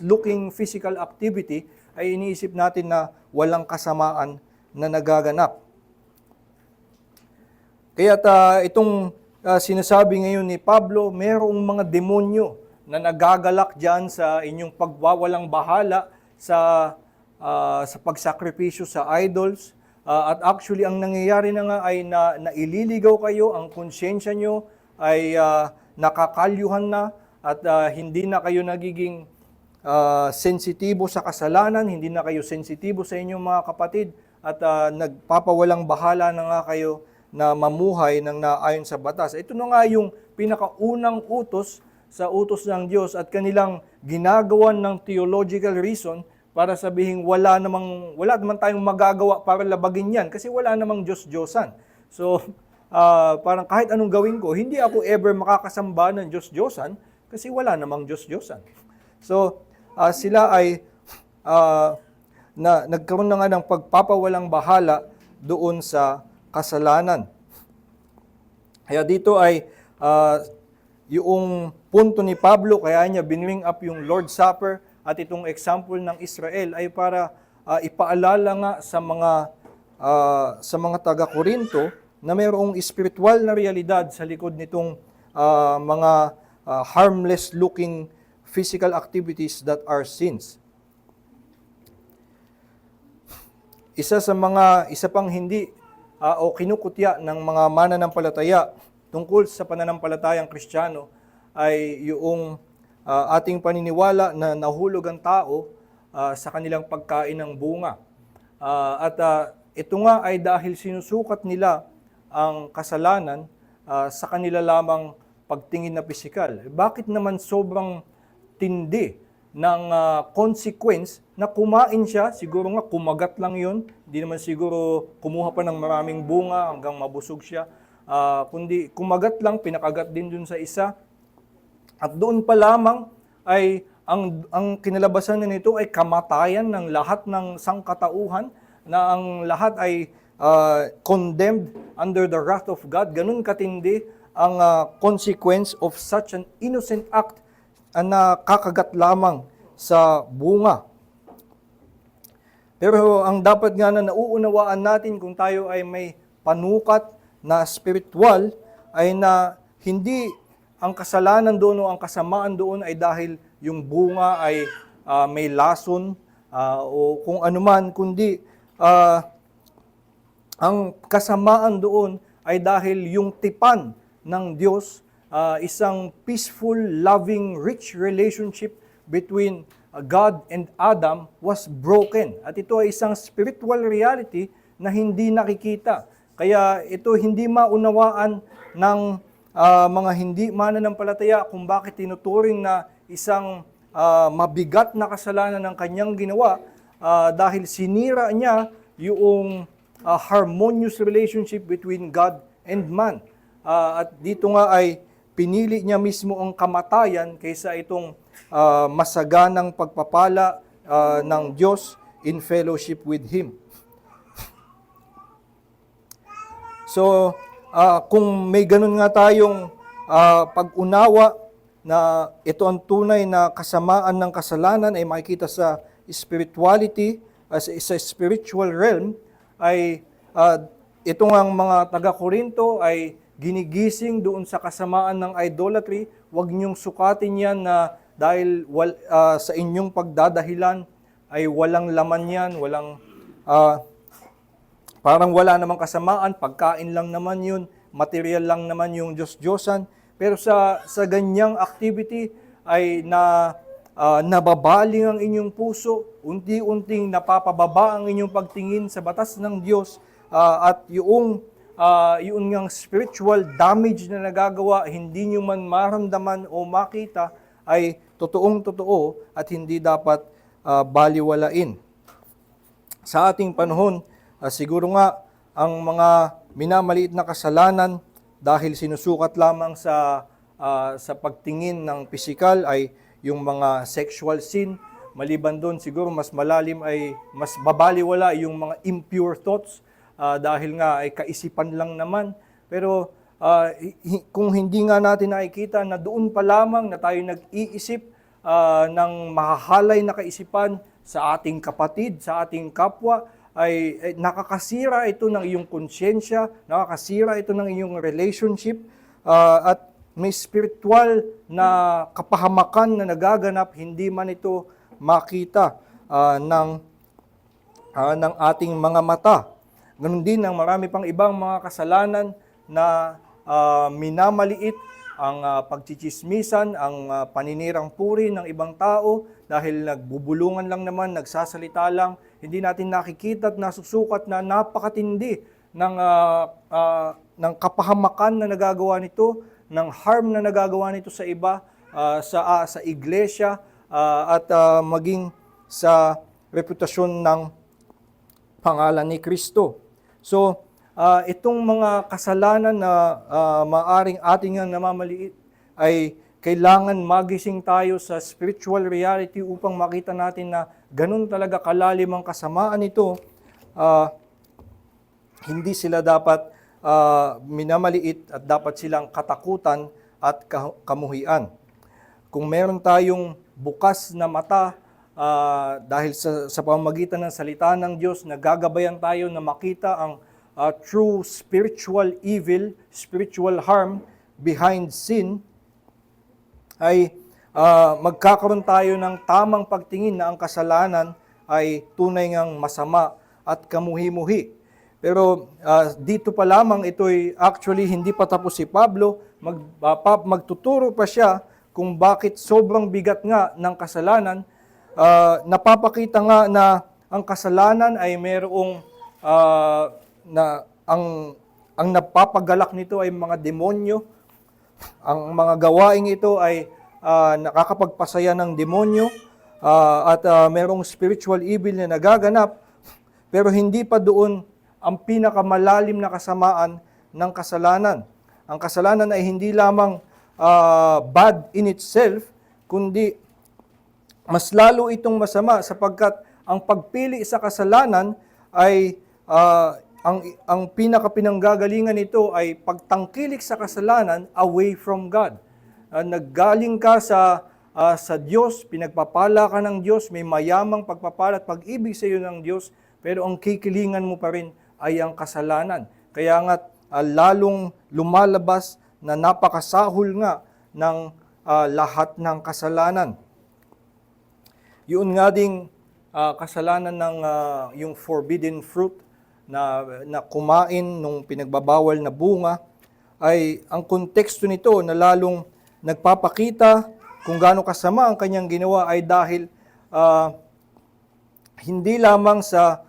S1: looking physical activity, ay iniisip natin na walang kasamaan na nagaganap. Kaya itong sinasabi ngayon ni Pablo, mayroong mga demonyo na nagagalak dyan sa inyong pagwawalang bahala sa pagsakripisyo sa idols. At actually, ang nangyayari na nga ay naililigaw kayo, ang konsyensya nyo ay nakakalyuhan na, at hindi na kayo nagiging sensitibo sa kasalanan, hindi na kayo sensitibo sa inyong mga kapatid, at nagpapawalang bahala na nga kayo na mamuhay ng naayon sa batas. Ito na nga yung pinakaunang utos sa utos ng Diyos, at kanilang ginagawan ng theological reason para sabihin wala naman tayong magagawa para labagin yan kasi wala namang Diyos-Diyosan. So, parang kahit anong gawin ko, hindi ako ever makakasamba ng Diyos-Diyosan kasi wala namang Diyos-Diyosan. So, sila ay nagkaroon na nga ng pagpapawalang bahala doon sa kasalanan. Kaya dito ay yung punto ni Pablo, kaya niya binring up yung Lord's Supper at itong example ng Israel ay para ipaalala nga sa mga taga-Korinto na mayroong spiritual na realidad sa likod nitong mga harmless looking physical activities that are sins. Isa pang hindi o kinukutya ng mga mananampalataya tungkol sa pananampalatayang Kristiyano ay yung ating paniniwala na nahulog ang tao sa kanilang pagkain ng bunga. At ito nga ay dahil sinusukat nila ang kasalanan sa kanila lamang pagtingin na pisikal. Bakit naman sobrang tindi ng consequence na kumain siya? Siguro nga kumagat lang yun. Hindi naman siguro kumuha pa ng maraming bunga hanggang mabusog siya. Kundi kumagat lang, pinakagat din dun sa isa. At doon pa lamang ay ang kinalabasan na nito ay kamatayan ng lahat ng sangkatauhan, na ang lahat ay condemned under the wrath of God. Ganun katindi ang consequence of such an innocent act na kakagat lamang sa bunga. Pero ang dapat nga na nauunawaan natin kung tayo ay may panukat na spiritual ay na hindi ang kasalanan doon o ang kasamaan doon ay dahil yung bunga ay may lason o kung anuman, kundi ang kasamaan doon ay dahil yung tipan ng Diyos, isang peaceful, loving, rich relationship between God and Adam was broken. At ito ay isang spiritual reality na hindi nakikita. Kaya ito hindi maunawaan ng mga hindi mananampalataya kung bakit tinuturing na isang mabigat na kasalanan ng kanyang ginawa dahil sinira niya yung harmonious relationship between God and man. At dito nga ay pinili niya mismo ang kamatayan kaysa itong masaganang pagpapala ng Diyos in fellowship with Him. So, kung may ganun nga tayong pag-unawa na ito ang tunay na kasamaan ng kasalanan ay makikita sa spirituality, sa spiritual realm, ay ito ang mga taga-Korinto ay ginigising doon sa kasamaan ng idolatry. Huwag niyong sukatin yan na dahil sa inyong pagdadahilan ay walang laman yan, parang wala namang kasamaan, pagkain lang naman yun, material lang naman yung Diyos-Diyosan. Pero sa ganyang activity ay nababaling ang inyong puso, unti-unting napapababa ang inyong pagtingin sa batas ng Diyos, at yung ngang spiritual damage na nagagawa, hindi nyo man maramdaman o makita, ay totoong-totoo at hindi dapat baliwalain. Sa ating panahon, siguro nga, ang mga minamaliit na kasalanan dahil sinusukat lamang sa pagtingin ng pisikal ay yung mga sexual sin. Maliban doon, siguro mas malalim ay mas babaliwala yung mga impure thoughts dahil nga ay kaisipan lang naman. Pero kung hindi nga natin nakikita na doon pa lamang na tayo nag-iisip ng mahahalay na kaisipan sa ating kapatid, sa ating kapwa, ay nakakasira ito ng iyong konsyensya, nakakasira ito ng iyong relationship, at may spiritual na kapahamakan na nagaganap, hindi man ito makita ng ating mga mata. Ganun din ang marami pang ibang mga kasalanan na minamaliit, ang pagchichismisan, ang paninirang puri ng ibang tao dahil nagbubulungan lang naman, nagsasalita lang. Hindi natin nakikita at nasusukat na napakatindi ng kapahamakan na nagagawa nito, ng harm na nagagawa nito sa iba, sa iglesia, at maging sa reputasyon ng pangalan ni Kristo. So, itong mga kasalanan na maaring ating namamaliit ay kailangan magising tayo sa spiritual reality upang makita natin na ganun talaga kalalim ang kasamaan nito. Hindi sila dapat minamaliit at dapat silang katakutan at kamuhian. Kung meron tayong bukas na mata dahil sa pamamagitan ng salita ng Diyos, nagagabayan tayo na makita ang true spiritual evil, spiritual harm behind sin, ay magkakaroon tayo ng tamang pagtingin na ang kasalanan ay tunay ngang masama at kamuhi-muhi. Pero dito pa lamang ito'y actually hindi pa tapos si Pablo, magtuturo pa siya kung bakit sobrang bigat nga ng kasalanan. Napapakita nga na ang kasalanan ay mayroong na ang napapagalak nito ay mga demonyo. Ang mga gawaing ito ay nakakapagpasaya ng demonyo at merong spiritual evil na nagaganap, pero hindi pa doon ang pinakamalalim na kasamaan ng kasalanan. Ang kasalanan ay hindi lamang bad in itself, kundi mas lalo itong masama sapagkat ang pagpili sa kasalanan ay ang pinakapinanggagalingan nito ay pagtangkilik sa kasalanan away from God. Naggaling ka sa Diyos, pinagpapala ka ng Diyos, may mayamang pagpapala at pag-ibig sa iyo ng Diyos, pero ang kikilingan mo pa rin ay ang kasalanan. Kaya nga lalong lumalabas na napakasahol nga ng lahat ng kasalanan. Yun nga ding kasalanan ng yung forbidden fruit na kumain nung pinagbabawal na bunga, ay ang konteksto nito na lalong nagpapakita kung gaano kasama ang kanyang ginawa ay dahil hindi lamang sa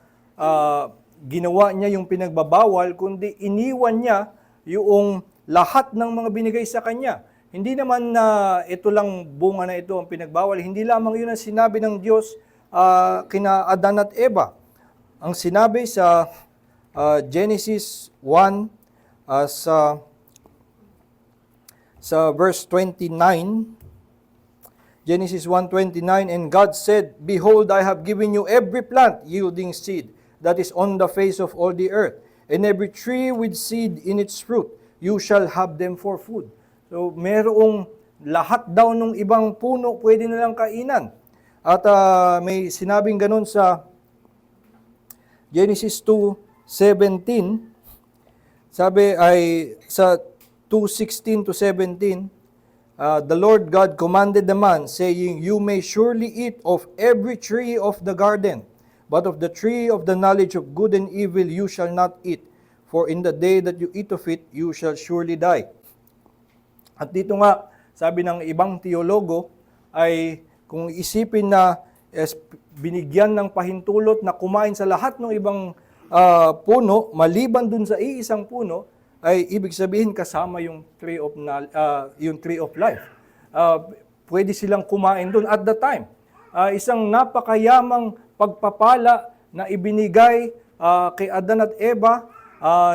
S1: ginawa niya yung pinagbabawal, kundi iniwan niya yung lahat ng mga binigay sa kanya. Hindi naman na ito lang bunga na ito ang pinagbawal, hindi lamang yun ang sinabi ng Diyos kina Adan at Eva. Ang sinabi sa Genesis 1 sa verse 29, Genesis 1:29, and God said, Behold, I have given you every plant yielding seed that is on the face of all the earth, and every tree with seed in its fruit, you shall have them for food. So, merong lahat daw ng ibang puno pwede nilang kainan. At may sinabing ganun sa Genesis 2:17, sabi ay sa 2:16 to 17, the Lord God commanded the man, saying, You may surely eat of every tree of the garden, but of the tree of the knowledge of good and evil you shall not eat, for in the day that you eat of it, you shall surely die. At dito nga, sabi ng ibang teologo, ay kung isipin na binigyan ng pahintulot na kumain sa lahat ng ibang puno, maliban dun sa iisang puno, ay ibig sabihin kasama yung tree of life. Pwede silang kumain dun at the time. Isang napakayamang pagpapala na ibinigay kay Adan at Eva,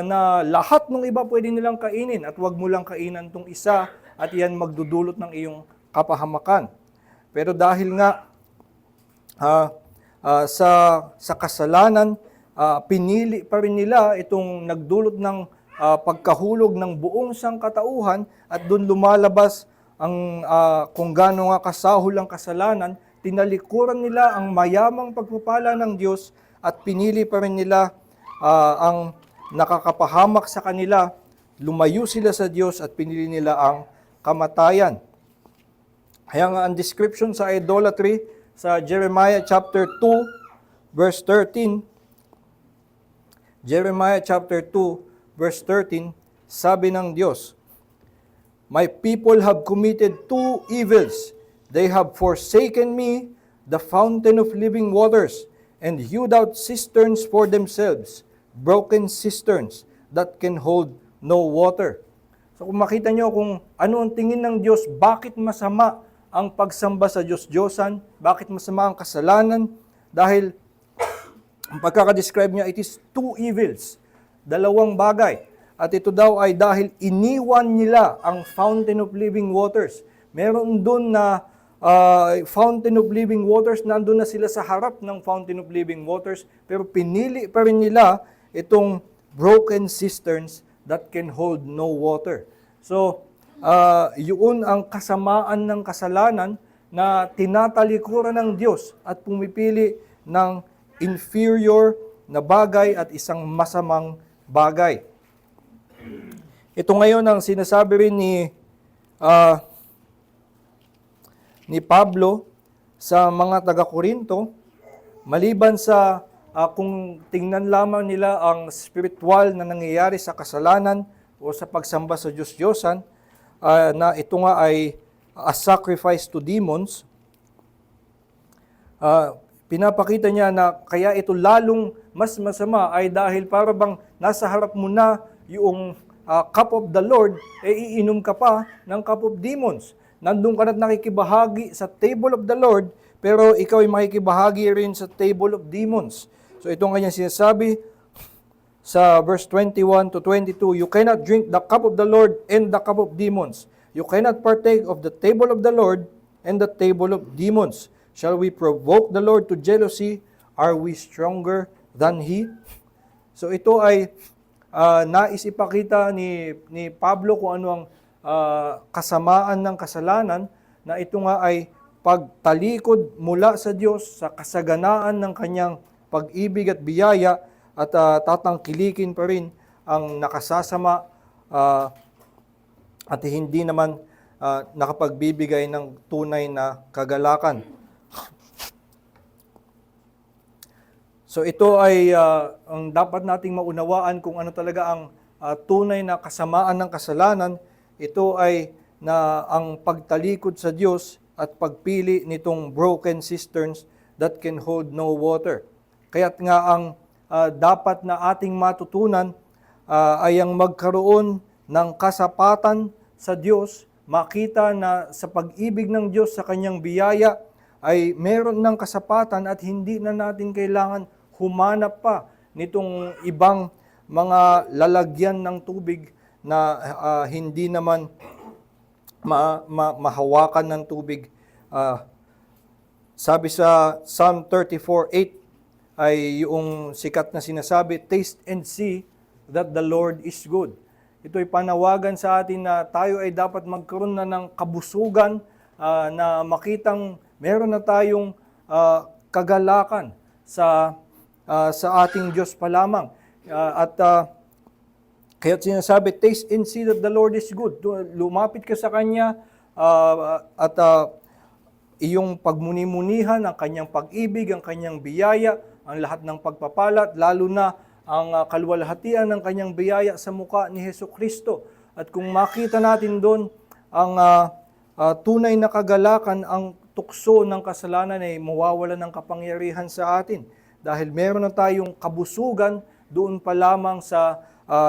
S1: na lahat ng iba pwede nilang kainin at wag mo lang kainan tong isa at iyan magdudulot ng iyong kapahamakan. Pero dahil nga sa kasalanan, pinili pa rin nila itong nagdulot ng pagkahulog ng buong sangkatauhan at doon lumalabas ang kung gaano nga kasahol ang kasalanan, tinalikuran nila ang mayamang pagpapala ng Diyos at pinili pa rin nila ang nakakapahamak sa kanila, lumayo sila sa Diyos at pinili nila ang kamatayan. Kaya nga ang description sa idolatry sa Jeremiah chapter 2 verse 13, Jeremiah chapter 2 verse 13, sabi ng Diyos, My people have committed two evils. They have forsaken me, the fountain of living waters, and hewed out cisterns for themselves, broken cisterns that can hold no water. So kung makita nyo kung ano ang tingin ng Diyos, bakit masama ang pagsamba sa Diyos-Diyosan, bakit masama ang kasalanan, dahil ang pagkakadescribe niya, it is two evils, dalawang bagay. At ito daw ay dahil iniwan nila ang fountain of living waters. Meron doon na fountain of living waters, nandun na sila sa harap ng fountain of living waters, pero pinili pa rin nila itong broken cisterns that can hold no water. So, yun ang kasamaan ng kasalanan na tinatalikuran ng Diyos at pumipili ng inferior na bagay at isang masamang bagay. Ito ngayon ang sinasabi rin ni Pablo sa mga taga-Korinto, maliban sa kung tingnan lamang nila ang spiritual na nangyayari sa kasalanan o sa pagsamba sa Diyos-Diyosan, na ito nga ay a sacrifice to demons, pinapakita niya na kaya ito lalong mas masama ay dahil para bang nasa harap mo na yung cup of the Lord, iinom ka pa ng cup of demons. Nandun ka na't nakikibahagi sa table of the Lord, pero ikaw ay makikibahagi rin sa table of demons. So itong kanyang sinasabi sa verse 21 to 22, you cannot drink the cup of the Lord and the cup of demons. You cannot partake of the table of the Lord and the table of demons. Shall we provoke the Lord to jealousy? Are we stronger than He? So ito ay nais ipakita ni Pablo kung ano ang kasamaan ng kasalanan, na ito nga ay pagtalikod mula sa Diyos sa kasaganaan ng kanyang pag-ibig at biyaya, at tatangkilikin pa rin ang nakasasama at hindi naman nakapagbibigay ng tunay na kagalakan. So ito ay ang dapat nating maunawaan kung ano talaga ang tunay na kasamaan ng kasalanan. Ito ay na ang pagtalikod sa Diyos at pagpili nitong broken cisterns that can hold no water. Kaya't nga ang dapat na ating matutunan ay ang magkaroon ng kasapatan sa Diyos, makita na sa pag-ibig ng Diyos sa kanyang biyaya ay meron ng kasapatan at hindi na natin kailangan humanap pa nitong ibang mga lalagyan ng tubig na hindi naman mahawakan ng tubig. Sabi sa Psalm 34:8 ay yung sikat na sinasabi, taste and see that the Lord is good. Ito ay panawagan sa atin na tayo ay dapat magkaroon na ng kabusugan, na makitang meron na tayong kagalakan sa ating Diyos pa lamang. Kaya sinasabi, taste and see that the Lord is good. Lumapit ka sa Kanya at iyong pagmuni-munihan ang Kanyang pag-ibig, ang Kanyang biyaya, ang lahat ng pagpapalat, lalo na ang kaluwalhatian ng Kanyang biyaya sa mukha ni Hesukristo. At kung makita natin doon ang tunay na kagalakan, ang tukso ng kasalanan ay mawawala ng kapangyarihan sa atin. Dahil meron na tayong kabusugan doon pa lamang sa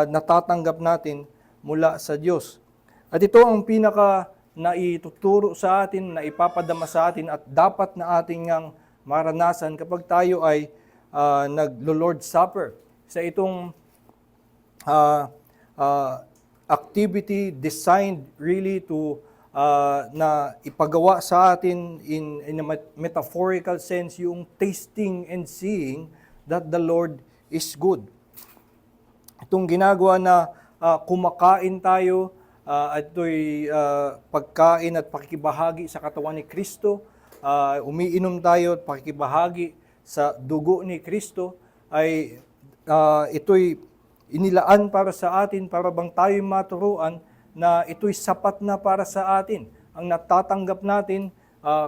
S1: natatanggap natin mula sa Diyos. At ito ang pinaka naituturo sa atin, na ipapadama sa atin at dapat na ating ngang maranasan kapag tayo ay naglo-Lord's Supper. Sa itong activity designed really to na ipagawa sa atin in a metaphorical sense yung tasting and seeing that the Lord is good. Itong ginagawa na kumakain tayo, at ito'y pagkain at pakikibahagi sa katawan ni Kristo, umiinom tayo at pakikibahagi sa dugo ni Kristo, ay ito'y inilaan para sa atin para bang tayo maturuan na ito'y sapat na para sa atin. Ang natatanggap natin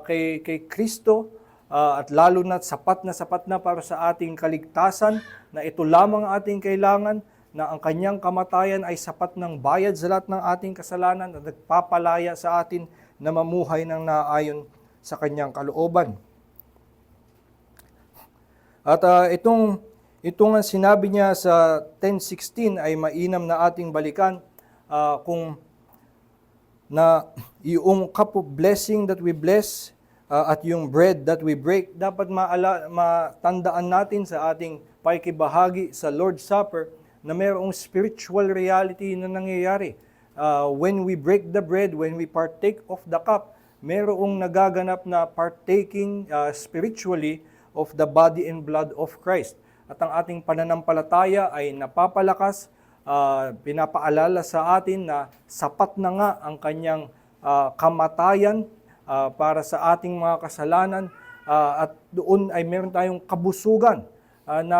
S1: kay Kristo, at lalo na sapat na para sa ating kaligtasan, na ito lamang ating kailangan, na ang kanyang kamatayan ay sapat ng bayad sa lahat ng ating kasalanan at nagpapalaya sa atin na mamuhay ng naayon sa kanyang kalooban. At itong sinabi niya sa 10:16 ay mainam na ating balikan, kung na yung cup of blessing that we bless at yung bread that we break, dapat matandaan natin sa ating pakikibahagi sa Lord's Supper na mayroong spiritual reality na nangyayari. When we break the bread, when we partake of the cup, mayroong nagaganap na partaking spiritually of the body and blood of Christ. At ang ating pananampalataya ay napapalakas, pinapaalala sa atin na sapat na nga ang kanyang kamatayan para sa ating mga kasalanan, at doon ay meron tayong kabusugan na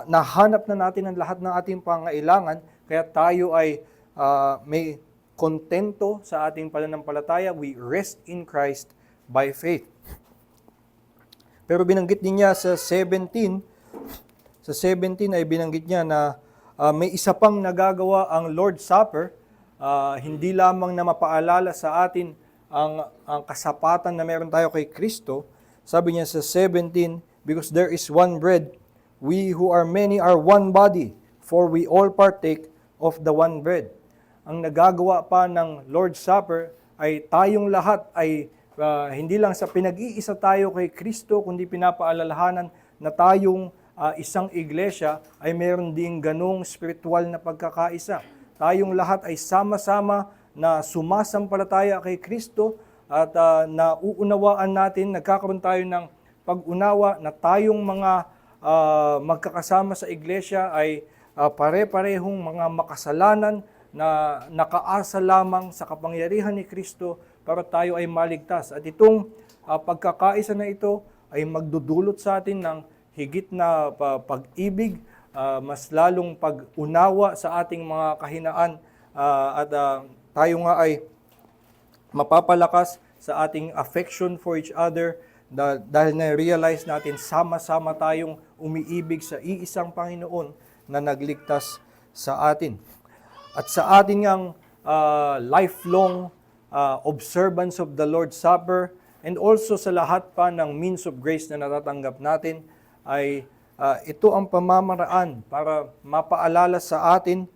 S1: nahanap na natin ang lahat ng ating pangailangan, kaya tayo ay may kontento sa ating pananampalataya. We rest in Christ by faith. Pero binanggit din niya sa 17 ay binanggit niya na may isa pang nagagawa ang Lord's Supper, hindi lamang na mapaalala sa atin ang kasapatan na meron tayo kay Kristo. Sabi niya sa 17, because there is one bread, we who are many are one body, for we all partake of the one bread. Ang nagagawa pa ng Lord's Supper ay tayong lahat ay hindi lang sa pinag-iisa tayo kay Kristo, kundi pinapaalalahanan na tayong isang iglesia ay meron ding ganong spiritual na pagkakaisa. Tayong lahat ay sama-sama na sumasampalataya kay Kristo at nauunawaan natin, nagkakaroon tayo ng pag-unawa na tayong mga magkakasama sa iglesia ay pare-parehong mga makasalanan na nakaasa lamang sa kapangyarihan ni Kristo para tayo ay maligtas. At itong pagkakaisa na ito ay magdudulot sa atin ng higit na pag-ibig, mas lalong pag-unawa sa ating mga kahinaan at tayo nga ay mapapalakas sa ating affection for each other dahil na-realize natin sama-sama tayong umiibig sa iisang Panginoon na nagligtas sa atin. At sa ating ang lifelong observance of the Lord's Supper and also sa lahat pa ng means of grace na natatanggap natin ay ito ang pamamaraan para mapaalala sa atin,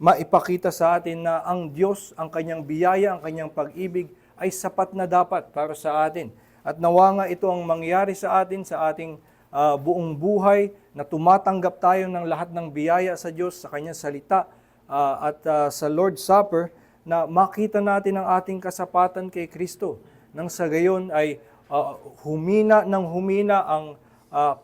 S1: maipakita sa atin na ang Diyos, ang kanyang biyaya, ang kanyang pag-ibig ay sapat na dapat para sa atin. At nawa nga ito ang mangyari sa atin, sa ating buong buhay, na tumatanggap tayo ng lahat ng biyaya sa Diyos, sa kanyang salita, at sa Lord's Supper, na makita natin ang ating kasapatan kay Kristo. Nang sa gayon ay humina ang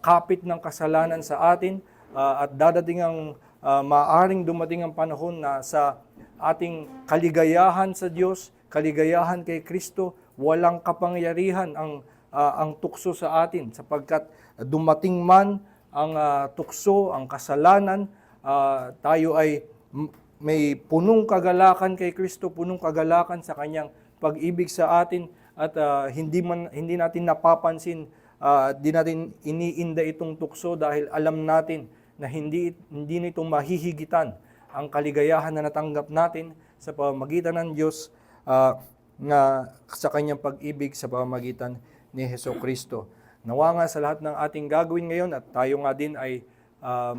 S1: kapit ng kasalanan sa atin, at dadating ang maaring dumating ang panahon na sa ating kaligayahan sa Diyos, kaligayahan kay Kristo, walang kapangyarihan ang tukso sa atin, sapagkat dumating man ang tukso, ang kasalanan, tayo ay may punong kagalakan kay Kristo, punong kagalakan sa kanyang pag-ibig sa atin, at hindi natin napapansin, di natin iniinda itong tukso dahil alam natin na hindi nito mahihigitan ang kaligayahan na natanggap natin sa pamamagitan ng Diyos na sa kanyang pag-ibig sa pamamagitan ni Hesukristo. Nawa nga sa lahat ng ating gagawin ngayon at tayo nga din ay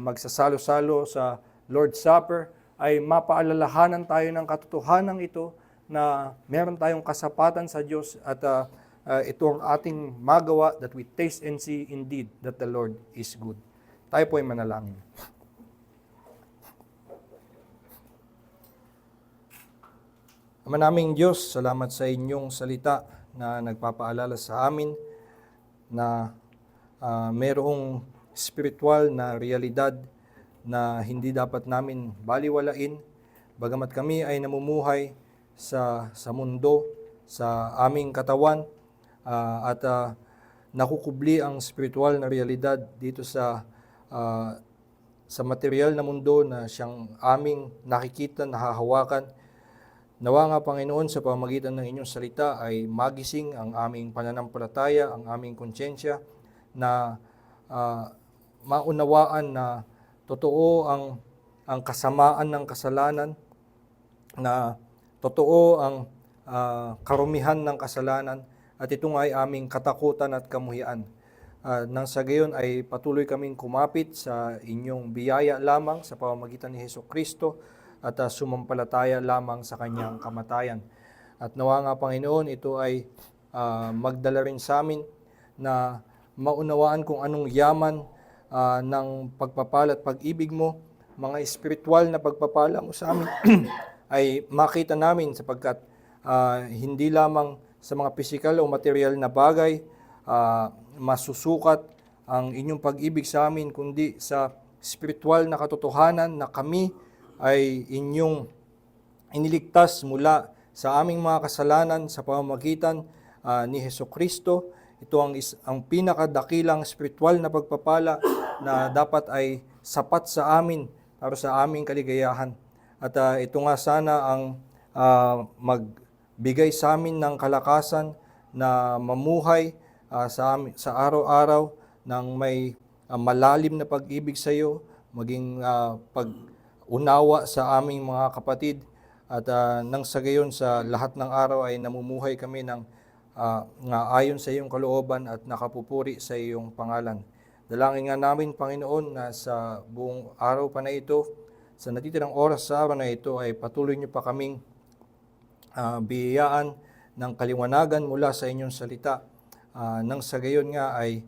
S1: magsasalo-salo sa Lord's Supper, ay mapaalalahanan tayo ng katotohanan ito na meron tayong kasapatan sa Diyos at ito ang ating magawa, that we taste and see indeed that the Lord is good. Tayo po ay manalangin. Ama naming Diyos, salamat sa inyong salita na nagpapaalala sa amin na mayroong spiritual na realidad na hindi dapat namin baliwalain, bagamat kami ay namumuhay sa mundo, sa aming katawan, at nakukubli ang spiritual na realidad dito sa material na mundo na siyang aming nakikita, nahahawakan. Nawa nga Panginoon, sa pamamagitan ng inyong salita ay magising ang aming pananampalataya, ang aming konsyensya, na maunawaan na totoo ang kasamaan ng kasalanan, na totoo ang karumihan ng kasalanan, at ito nga ay aming katakutan at kamuhian. Nang sa gayon ay patuloy kaming kumapit sa inyong biyaya lamang sa pamamagitan ni Hesukristo at sumampalataya lamang sa kanyang kamatayan. At nawa nga Panginoon, ito ay magdala rin sa amin na maunawaan kung anong yaman ng pagpapala at pag-ibig mo, mga espiritual na pagpapala mo sa amin ay makita namin, sapagkat hindi lamang sa mga pisikal o material na bagay masusukat ang inyong pag-ibig sa amin, kundi sa spiritual na katotohanan na kami ay inyong iniligtas mula sa aming mga kasalanan sa pamamagitan ni Hesukristo. Ito ang pinakadakilang spiritual na pagpapala na dapat ay sapat sa amin para sa aming kaligayahan. At ito nga sana ang magbigay sa amin ng kalakasan na mamuhay sa araw-araw ng may malalim na pag-ibig sa iyo, maging pag-unawa sa aming mga kapatid, at nang sa gayon sa lahat ng araw ay namumuhay kami ng nga ayon sa iyong kalooban at nakapupuri sa iyong pangalan. Dalangin nga namin, Panginoon, na sa buong araw pa na ito, sa natitirang oras sa araw na ito, ay patuloy niyo pa kaming biyayaan ng kaliwanagan mula sa inyong salita. Nang sa gayon nga ay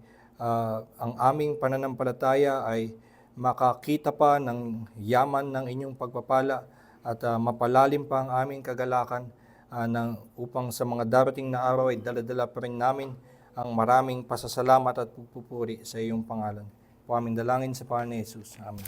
S1: ang aming pananampalataya ay makakita pa ng yaman ng inyong pagpapala at mapalalim pa ang aming kagalakan upang sa mga darating na araw ay daladala pa rin namin ang maraming pasasalamat at pupuri sa iyong pangalan. Po aming dalangin sa pangalan ni Jesus. Amen.